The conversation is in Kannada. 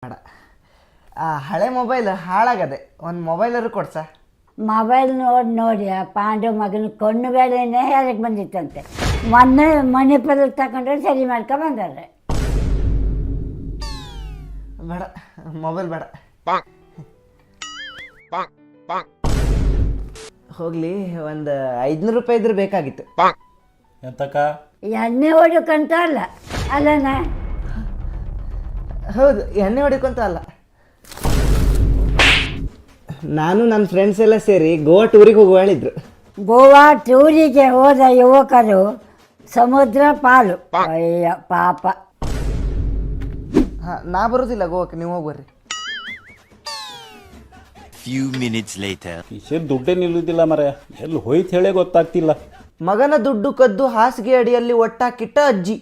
ಬೇಡ. ಹಳೆ ಮೊಬೈಲ್ ಹಾಳಾಗದೆ, ಒಂದು ಮೊಬೈಲರು ಕೊಡ್ಸ. ಮೊಬೈಲ್ ನೋಡಿ ಪಾಂಡು ಮಗನ ಕಣ್ಣು ಬೇಳೆನೇ ಹೇಳಕ್ಕೆ ಬಂದಿತ್ತಂತೆ. ಮೊನ್ನೆ ಮಣಿಪುರಕ್ಕೆ ತಗೊಂಡ್ರೆ ಸರಿ ಮಾಡ್ಕೊ ಬಂದಾರೆ. ಬೇಡ, ಮೊಬೈಲ್ ಬೇಡ. ಹೋಗ್ಲಿ, ಒಂದು 500 ರೂಪಾಯಿ ಇದ್ರೆ ಬೇಕಾಗಿತ್ತು. ಎಂತಕ್ಕ? ಎಣ್ಣೆ ಹೊಡಿಯೋಕ್ಕಂತ ಅಲ್ಲ ಅಲ್ಲಣ್ಣ. ಹೌದು, ಎಣ್ಣೆ ಹೊಡಿಕೊಂತ ಅಲ್ಲ. ನಾನು ನನ್ನ ಫ್ರೆಂಡ್ಸ್ ಎಲ್ಲ ಸೇರಿ ಗೋವಾ ಟೂರಿಗೆ ಹೋಗುವ ಹೇಳಿದ್ರು. ಗೋವಾ ಟೂರಿಗೆ ಹೋದ ಯುವಕರು ಸಮುದ್ರ ಪಾಲು. ಅಯ್ಯ ಪಾಪ. ಹಾಂ, ನಾ ಬರೋದಿಲ್ಲ ಗೋವಾಕ್ಕೆ, ನೀವು ಹೋಗ್ಬರ್ರಿ. Few minutes later. ಕಿಶೆಲ್ ದುಡ್ಡೇ ನಿಲ್ಲುವುದಿಲ್ಲ ಮರ, ಎಲ್ಲಿ ಹೋಯ್ತು ಹೇಳೇ ಗೊತ್ತಾಗ್ತಿಲ್ಲ. ಮಗನ ದುಡ್ಡು ಕದ್ದು ಹಾಸಿಗೆ ಅಡಿಯಲ್ಲಿ ಒಟ್ಟಾಕಿಟ್ಟ ಅಜ್ಜಿ.